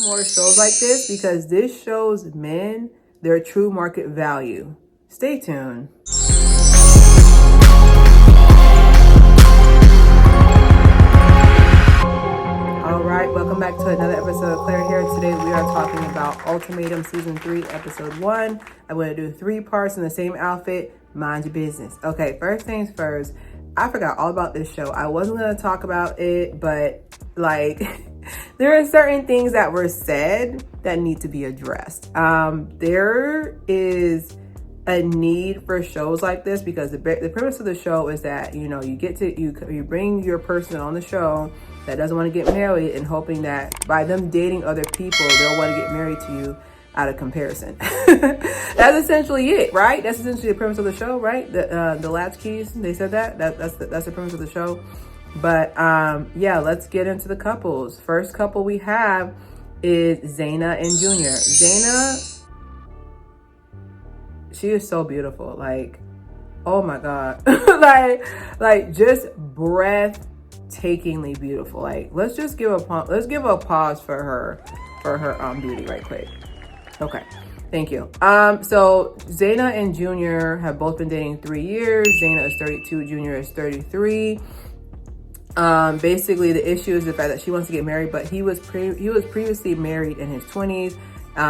More shows like this because this shows men their true market value. Stay tuned. All right, welcome back to another episode of Claire here. Today we are talking about Ultimatum Season 3, Episode 1. I'm going to do 3 parts in the same outfit. Mind your business. Okay, first things first. I forgot all about this show. I wasn't going to talk about it, but like there are certain things that were said that need to be addressed. There is a need for shows like this because the premise of the show is that, you know, you bring your person on the show that doesn't want to get married and hoping that by them dating other people, they'll want to get married to you out of comparison. That's essentially it, right? That's essentially the premise of the show, right? The latchkeys, they said that's the premise of the show. But yeah, let's get into the couples. First couple we have is Zaina and Junior. Zaina, she is so beautiful. Like, oh my God. like just breathtakingly beautiful. Like, let's give a pause for her beauty right quick. Okay, thank you. So Zaina and Junior have both been dating 3 years. Zaina is 32, Junior is 33. Basically the issue is the fact that she wants to get married, but he was previously married in his 20s.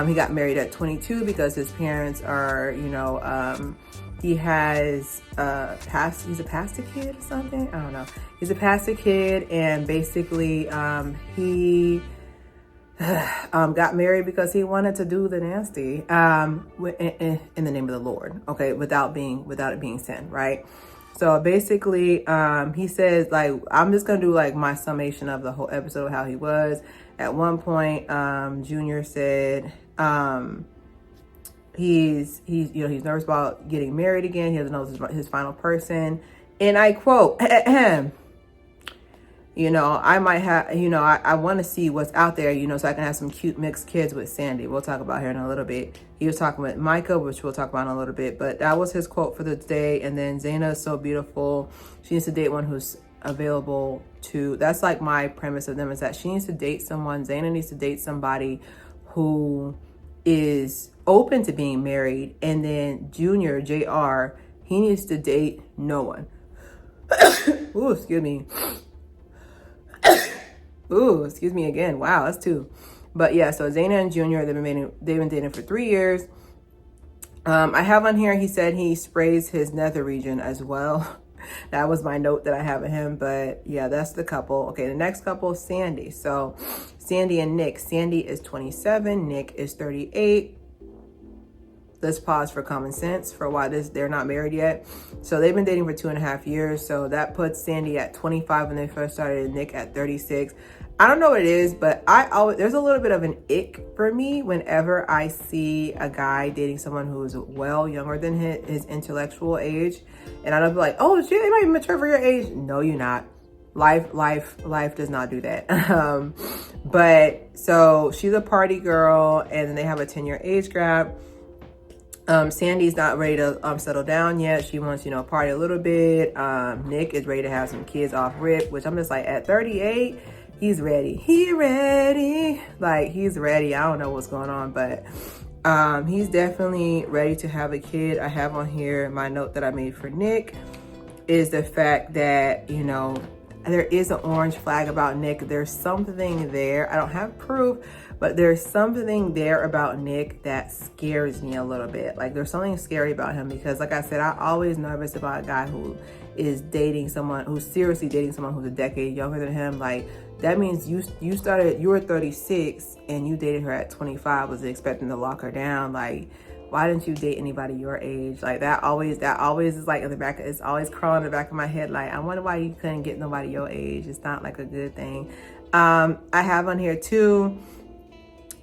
He got married at 22 because his parents are, you know, he has he's a pastor kid or something. I don't know. He's a pastor kid, and basically he got married because he wanted to do the nasty in the name of the Lord, okay, without it being sin, right? So basically he says, like, I'm just gonna do like my summation of the whole episode of how he was. At one point Junior said he's nervous about getting married again. He doesn't know his final person, and I quote, you know, I might have, you know, I want to see what's out there, you know, so I can have some cute mixed kids with Sandy. We'll talk about her in a little bit. He was talking with Micah, which we'll talk about in a little bit, but that was his quote for the day. And then Zaina is so beautiful. She needs to date one who's available to, that's like my premise of them, is that she needs to date someone. Zaina needs to date somebody who is open to being married. And then Junior, JR, he needs to date no one. Ooh, excuse me. Ooh, excuse me again. Wow, that's 2. But yeah, so Zaina and Junior, they've been dating for 3 years. I have on here, he said he sprays his nether region as well. That was my note that I have of him. But yeah, that's the couple. Okay, the next couple is Sandy. So Sandy and Nick. Sandy is 27. Nick is 38. Let's pause for common sense for why they're not married yet. So they've been dating for 2.5 years. So that puts Sandy at 25 when they first started, and Nick at 36. I don't know what it is, but there's a little bit of an ick for me whenever I see a guy dating someone who's well younger than his intellectual age. And I don't be like, oh shit, they might be mature for your age. No, you're not. Life does not do that. But so she's a party girl, and then they have a 10-year age gap. Sandy's not ready to settle down yet. She wants, you know, party a little bit. Nick is ready to have some kids off rip, which I'm just like, at 38, he's ready. He's ready. Like, he's ready. I don't know what's going on, but he's definitely ready to have a kid. I have on here my note that I made for Nick is the fact that, you know, there is an orange flag about Nick. There's something there. I don't have proof, but there's something there about Nick that scares me a little bit. Like, there's something scary about him because, like I said, I'm always nervous about a guy who is dating someone, who's seriously dating someone who's a decade younger than him. Like, that means you were 36 and you dated her at 25, was expecting to lock her down. Like, why didn't you date anybody your age? Like, that always is like in the back, it's always crawling in the back of my head. Like, I wonder why you couldn't get nobody your age. It's not like a good thing. I have on here too,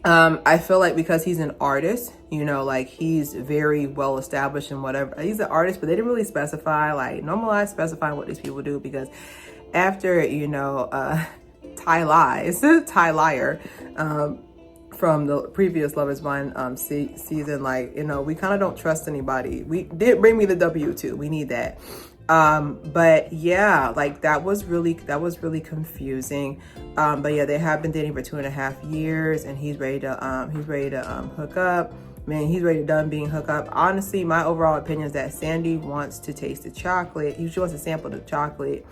I feel like because he's an artist, you know, like he's very well established and whatever. He's an artist, but they didn't really specify, like normalize specifying what these people do, because after, you know, Ty Liar, from the previous Love Is Blind season, like, you know, we kind of don't trust anybody. We did bring me the W too. We need that. But yeah, like that was really confusing. But yeah, they have been dating for 2.5 years, and he's ready to hook up. Man, he's ready to done being hooked up. Honestly, my overall opinion is that Sandy wants to taste the chocolate. She wants to sample the chocolate,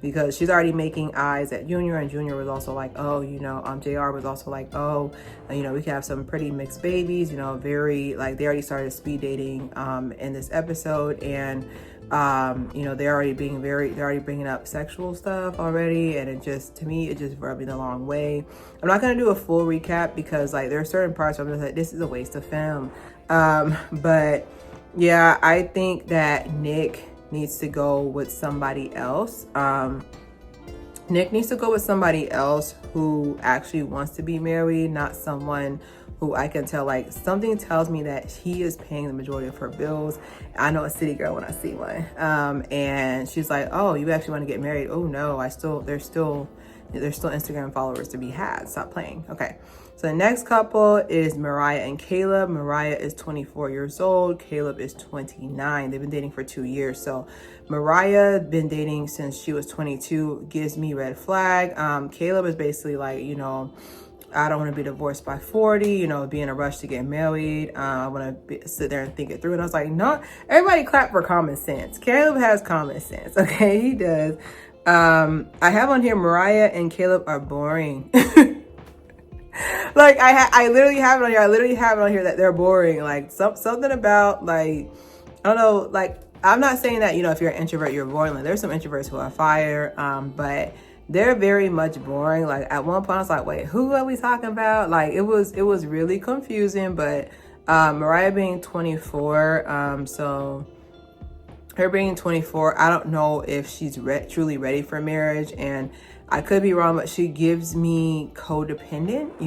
because she's already making eyes at Junior, and Junior was also like, oh, JR was also like, oh, we could have some pretty mixed babies, very, like, they already started speed dating in this episode, and they're already bringing up sexual stuff already, and to me, it just rubbed me the wrong way. I'm not gonna do a full recap because, like, there are certain parts where I'm just like, this is a waste of film. But yeah, I think that Nick needs to go with somebody else. Nick needs to go with somebody else who actually wants to be married, not someone who I can tell, like, something tells me that he is paying the majority of her bills. I know a city girl when I see one. And she's like, oh, you actually want to get married? Oh no, there's still Instagram followers to be had. Stop playing. Okay. So the next couple is Mariah and Caleb. Mariah is 24 years old. Caleb is 29. They've been dating for 2 years. So Mariah been dating since she was 22. Gives me red flag. Caleb is basically like, I don't want to be divorced by 40, be in a rush to get married. I want to sit there and think it through. And I was like, no, everybody clap for common sense. Caleb has common sense. Okay, he does. I have on here, Mariah and Caleb are boring. Like, I literally have it on here. I literally have it on here that they're boring. Like, something about, like, I don't know, like, I'm not saying that, if you're an introvert, you're boring. Like, there's some introverts who are fire, but they're very much boring. Like, at one point, I was like, wait, who are we talking about? Like, it was really confusing, but Mariah being 24, so her being 24, I don't know if she's truly ready for marriage, and I could be wrong, but she gives me codependent.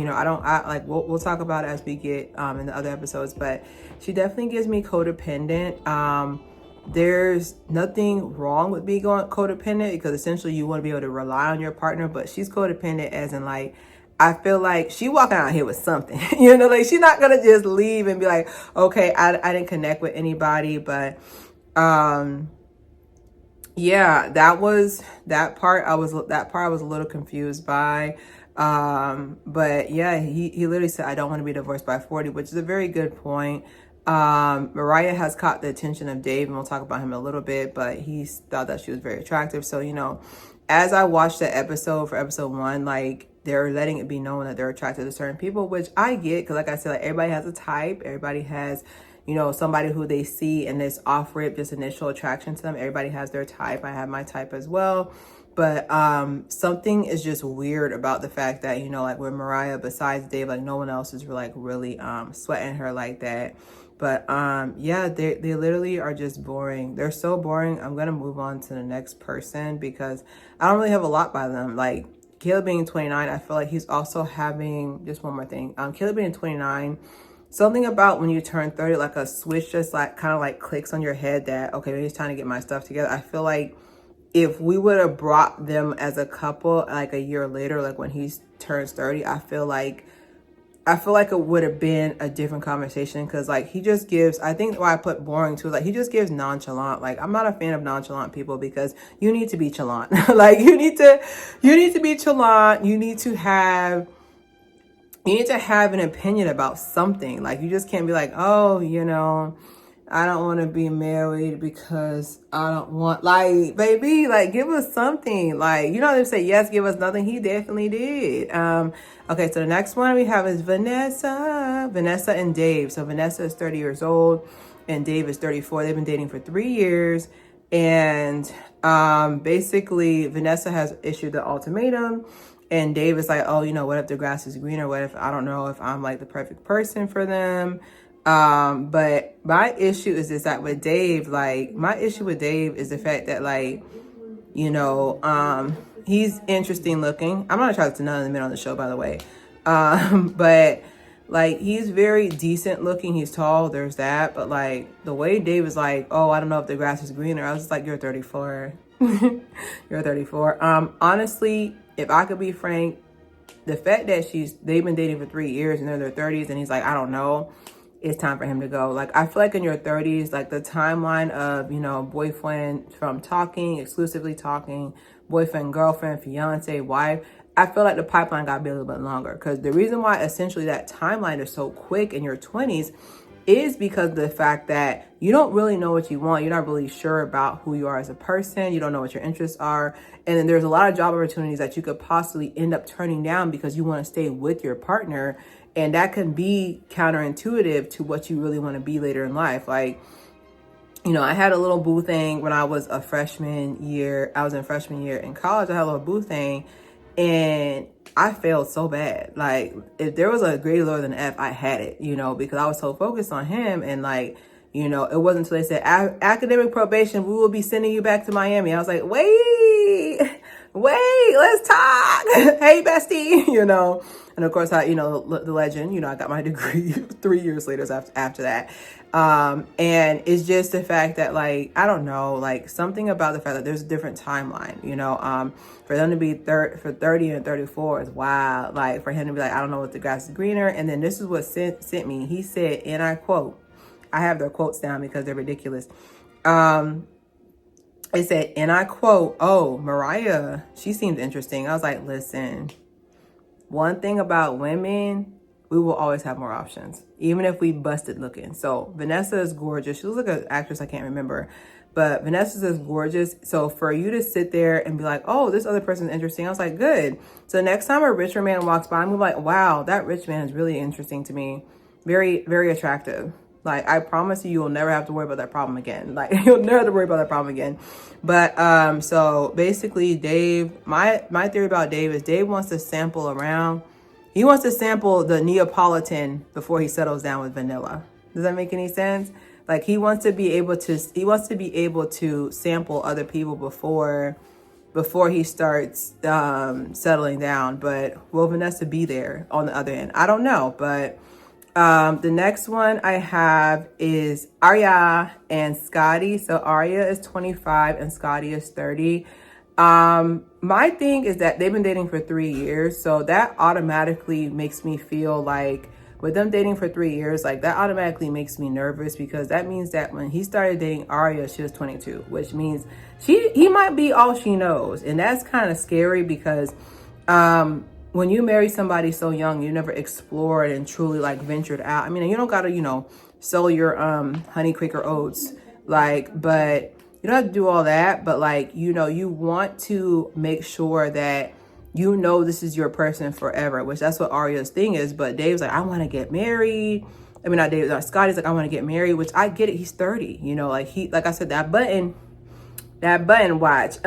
We'll talk about it as we get in the other episodes, but she definitely gives me codependent. There's nothing wrong with being codependent, because essentially you want to be able to rely on your partner, but she's codependent as in, like, I feel like she walking out here with something, like, she's not going to just leave and be like, okay, I didn't connect with anybody. But yeah, that part I was a little confused by. But yeah, he literally said, I don't want to be divorced by 40, which is a very good point. Mariah has caught the attention of Dave, and we'll talk about him in a little bit, but he thought that she was very attractive. So, as I watched the episode for episode 1, like, they're letting it be known that they're attracted to certain people, which I get, because like I said, like, everybody has a type. Everybody has, somebody who they see and this off-rip, just initial attraction to them. Everybody has their type. I have my type as well. But something is just weird about the fact that, like, with Mariah, besides Dave, like, no one else is like really sweating her like that. But yeah, they literally are just boring. They're so boring. I'm gonna move on to the next person because I don't really have a lot by them. Like, Caleb being 29, I feel like he's also having, just one more thing, Caleb being 29, something about when you turn 30, like a switch just like kind of like clicks on your head that, okay, maybe it's time to get my stuff together. I feel like if we would have brought them as a couple like a year later, like when he turns 30, I feel like it would have been a different conversation, because like he just gives, I think why I put boring too, like he just gives nonchalant. Like, I'm not a fan of nonchalant people, because you need to be chalant. Like, you need to be chalant. You need to have an opinion about something. Like, you just can't be like, oh, I don't want to be married because I don't want, like, baby, like, give us something. Like, they say yes, give us nothing. He definitely did. Okay, so the next one we have is Vanessa and Dave. So Vanessa is 30 years old and Dave is 34. They've been dating for 3 years. And basically Vanessa has issued the ultimatum. And Dave is like, oh, what if the grass is greener? What if I don't know if I'm like the perfect person for them? But my issue is this, that with Dave, like, my issue with Dave is the fact that, like, he's interesting looking. I'm not attracted to none of the men on the show, by the way. But like, he's very decent looking. He's tall. There's that. But like, the way Dave is like, oh, I don't know if the grass is greener. I was just like, you're 34. You're 34. Honestly, if I could be frank, the fact that they've been dating for 3 years and they're in their 30s and he's like, I don't know. it's time for him to go. Like, I feel like in your 30s, like the timeline of, you know, boyfriend from talking, exclusively talking, boyfriend, girlfriend, fiance, wife, I feel like the pipeline got to be a little bit longer, because the reason why essentially that timeline is so quick in your 20s is because of the fact that you don't really know what you want. You're not really sure about who you are as a person. You don't know what your interests are. And then there's a lot of job opportunities that you could possibly end up turning down because you want to stay with your partner. And that can be counterintuitive to what you really want to be later in life. Like, you know, I had a little boo thing when I was a freshman year. I was in freshman year in college. I had a little boo thing and I failed so bad. Like, if there was a grade lower than F, I had it, you know, because I was so focused on him. And like, you know, it wasn't until they said academic probation, we will be sending you back to Miami. I was like, wait, let's talk. Hey, bestie, you know. And of course, you know, the legend, you know, I got my degree 3 years later after that. And it's just the fact that, like, I don't know, like something about the fact that there's a different timeline, you know, for them to be for 30 and 34 is wild. Like, for him to be like, I don't know what the grass is greener. And then this is what sent me. He said, and I quote, I have their quotes down because they're ridiculous. It said, and I quote, oh, Mariah, she seems interesting. I was like, listen, one thing about women, we will always have more options, even if we busted looking. So Vanessa is gorgeous. She looks like an actress I can't remember, but Vanessa is gorgeous. So for you to sit there and be like, oh, this other person's interesting, I was like, good. So next time a richer man walks by, I'm like, wow, that rich man is really interesting to me. Very, very attractive. Like, I promise you'll never have to worry about that problem again. Like, you'll never have to worry about that problem again. But, so basically Dave, my theory about Dave is Dave wants to sample around. He wants to sample the Neapolitan before he settles down with vanilla. Does that make any sense? Like, he wants to be able to sample other people before he starts, settling down. But will Vanessa be there on the other end? I don't know, but the next one I have is Arya and Scotty. So Arya is 25 and Scotty is 30. My thing is that they've been dating for 3 years. So that automatically makes me feel like with them dating for 3 years, like that automatically makes me nervous, because that means that when he started dating Arya, she was 22, which means he might be all she knows. And that's kind of scary because, when you marry somebody so young, you never explored and truly like ventured out. I mean, you don't gotta, you know, sell your honey Quaker oats, like, but you don't have to do all that. But like, you know, you want to make sure that you know this is your person forever, which that's what Arya's thing is. But Dave's like, I want to get married. I mean, not Dave, Scotty's like, I want to get married, which I get it. He's 30, you know, like like I said, that button, watch,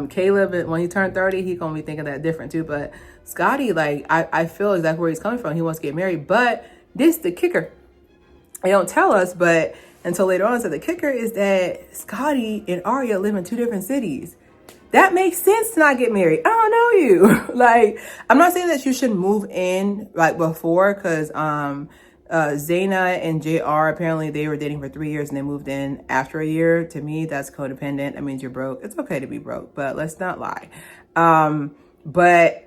Caleb, when he turned 30, he gonna be thinking that different too. But Scotty, like, I feel exactly where he's coming from. He wants to get married, but this the kicker. They don't tell us, but until later on, so the kicker is that Scotty and Arya live in 2 different cities. That makes sense to not get married. I don't know you. Like, I'm not saying that you should move in like before, because Zaina and JR, apparently they were dating for 3 years and they moved in after a year. To me, that's codependent. That means you're broke. It's okay to be broke, but let's not lie. But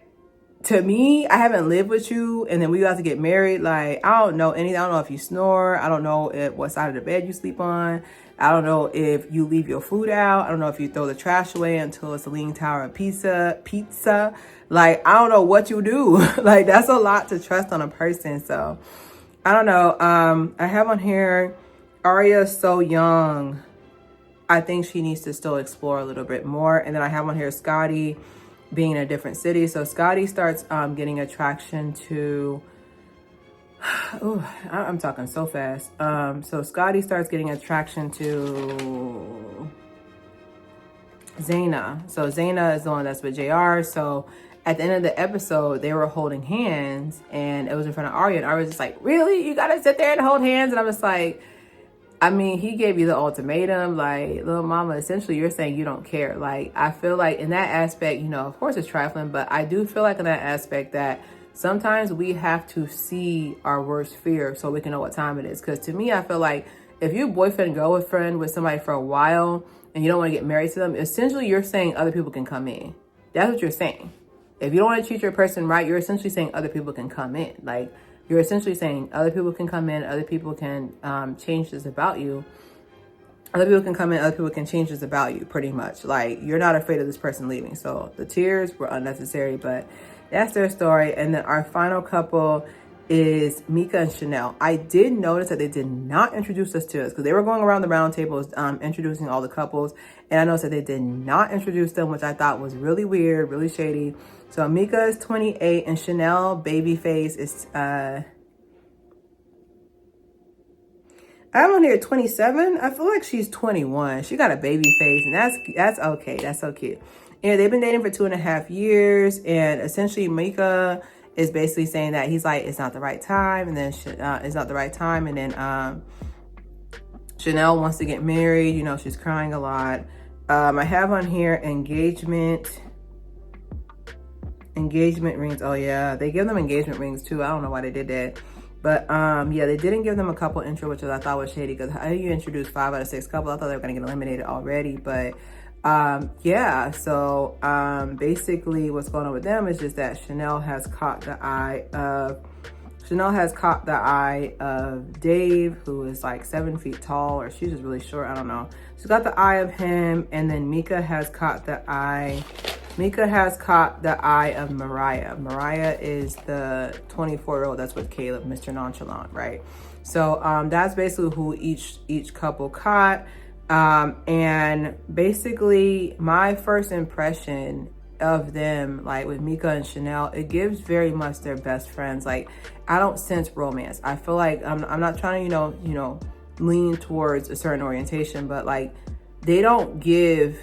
to me, I haven't lived with you and then we got to get married. Like, I don't know anything. I don't know if you snore. I don't know what side of the bed you sleep on. I don't know if you leave your food out. I don't know if you throw the trash away until it's a leaning tower of pizza. Like, I don't know what you do. Like, that's a lot to trust on a person. So I don't know. I have on here, Arya is so young. I think she needs to still explore a little bit more. And then I have on here Scotty being in a different city. So Scotty starts getting attraction to, oh, I'm talking so fast. So Scotty starts getting attraction to Zaina. So Zaina is the one that's with JR. So at the end of the episode, they were holding hands and it was in front of Arya. And Arya was just like, really? You gotta sit there and hold hands? And I was like, I mean, he gave you the ultimatum. Like, little mama, essentially you're saying you don't care. Like, I feel like in that aspect, you know, of course it's trifling, but I do feel like in that aspect that sometimes we have to see our worst fear so we can know what time it is. Because to me, I feel like if you're boyfriend, girlfriend with somebody for a while and you don't want to get married to them, essentially you're saying other people can come in. That's what you're saying. If you don't want to treat your person right, you're essentially saying other people can come in. Like, you're essentially saying other people can come in, other people can change this about you. Other people can come in, other people can change this about you, pretty much. Like, you're not afraid of this person leaving. So the tears were unnecessary, but that's their story. And then our final couple is Mika and Chanel. I did notice that they did not introduce us to us because they were going around the round tables introducing all the couples. And I noticed that they did not introduce them, which I thought was really weird, really shady. So Mika is 28 and Chanel Babyface is... I'm on here 27. I feel like she's 21. She got a baby face, and that's okay. That's so cute. And they've been dating for 2.5 years, and essentially Mika is basically saying that he's like, it's not the right time, and then it's not the right time, and then Chanel wants to get married. You know, she's crying a lot. I have on here engagement rings. Oh yeah, they give them engagement rings too. I don't know why they did that. But yeah, they didn't give them a couple intro, which I thought was shady because how do you introduce 5 out of 6 couples? I thought they were gonna get eliminated already. But yeah, so basically what's going on with them is just that Chanel has caught the eye of Dave, who is like 7 feet tall, or she's just really short, I don't know. She's got the eye of him, and then Mika has caught the eye of Mariah. Mariah is the 24-year-old that's with Caleb, Mr. Nonchalant, right? So that's basically who each couple caught. And basically my first impression of them, like with Mika and Chanel, it gives very much their best friends. Like, I don't sense romance. I feel like I'm not trying to, you know, lean towards a certain orientation, but like they don't give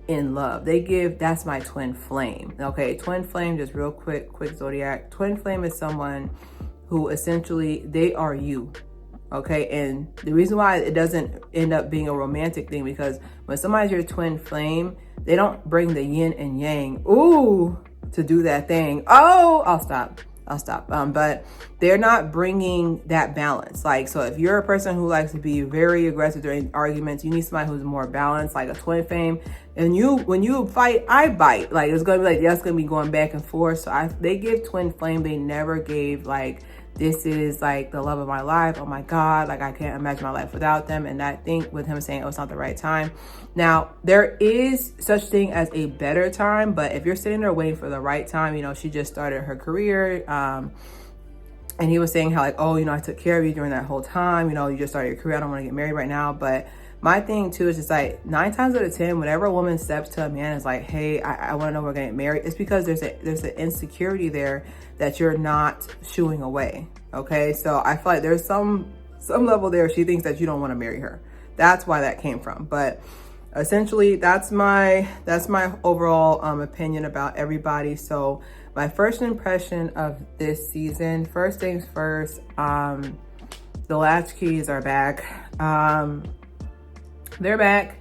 in love. They give, that's my twin flame. Okay, twin flame, just real quick zodiac. Twin flame is someone who essentially, they are you. Okay, and the reason why it doesn't end up being a romantic thing, because when somebody's your twin flame, they don't bring the yin and yang, ooh, to do that thing. Oh, I'll stop. But they're not bringing that balance. Like, so if you're a person who likes to be very aggressive during arguments, you need somebody who's more balanced, like a twin flame. And when you fight, I bite. Like, it's gonna be like, that's gonna be going back and forth. So they give twin flame. They never gave like, this is like the love of my life. Oh my God, like I can't imagine my life without them. And I think with him saying, oh, it's not the right time. Now, there is such thing as a better time, but if you're sitting there waiting for the right time, you know, she just started her career. And he was saying how like, oh, you know, I took care of you during that whole time. You know, you just started your career. I don't want to get married right now. But my thing too is just like 9 times out of 10, whenever a woman steps to a man and is like, hey, I want to know we're going to get married, it's because there's an insecurity there that you're not shooing away. Okay, so I feel like there's some level there. She thinks that you don't want to marry her. That's why that came from. But essentially, that's my overall opinion about everybody. So my first impression of this season, first things first, the Latchkeys are back. They're back.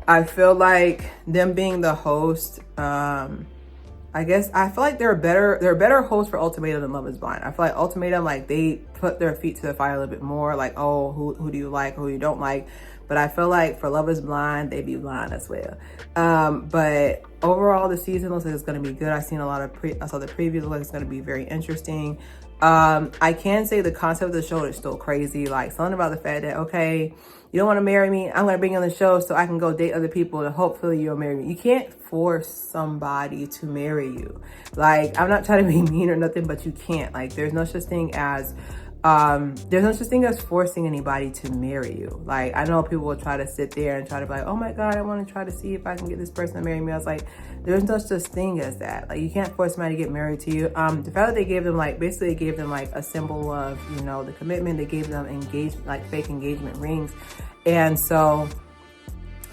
I feel like them being the host, I guess I feel like they're a better host for Ultimatum than Love is Blind. I feel like Ultimatum, like they put their feet to the fire a little bit more, like, oh, who do you like, who you don't like. But I feel like for Love is Blind, they be blind as well. But overall, the season looks like it's gonna be good. I saw the previews, like it's gonna be very interesting. I can say the concept of the show is still crazy. Like something about the fact that, okay, you don't want to marry me, I'm going to bring you on the show so I can go date other people and hopefully you'll marry me. You can't force somebody to marry you. Like, I'm not trying to be mean or nothing, but you can't. Like, there's no such thing as forcing anybody to marry you. Like, I know people will try to sit there and try to be like, oh my God, I want to try to see if I can get this person to marry me. I was like, there's no such thing as that. Like, you can't force somebody to get married to you. The fact that they gave them like, basically gave them like a symbol of, you know, the commitment. They gave them fake engagement rings. And so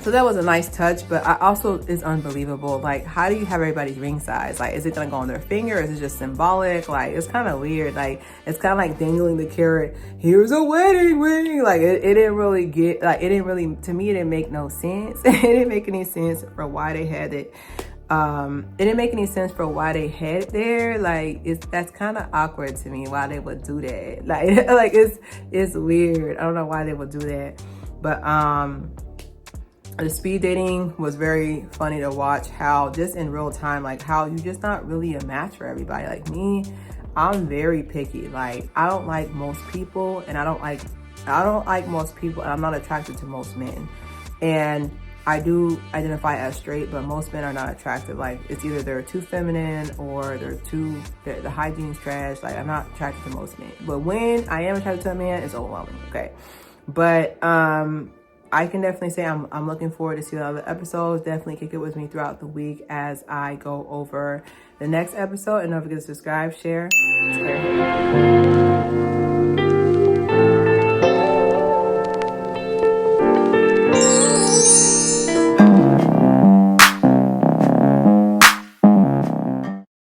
that was a nice touch, but I also is unbelievable. Like, how do you have everybody's ring size? Like, is it gonna go on their finger? Is it just symbolic? Like, it's kind of weird. Like, it's kind of like dangling the carrot. Here's a wedding ring. Like, it didn't really get, like, it didn't really, to me, it didn't make no sense. It didn't make any sense for why they had it. It didn't make any sense for why they had it there. Like, that's kind of awkward to me why they would do that. Like, it's weird. I don't know why they would do that. But the speed dating was very funny to watch, how just in real time, like how you're just not really a match for everybody. Like me, I'm very picky. Like, I don't like most people, and I don't like most people, and I'm not attracted to most men. And I do identify as straight, but most men are not attractive. Like, it's either they're too feminine or the hygiene's trash. Like, I'm not attracted to most men. But when I am attracted to a man, it's overwhelming, okay? But I can definitely say I'm looking forward to see the other episodes. Definitely kick it with me throughout the week as I go over the next episode. And don't forget to subscribe, share.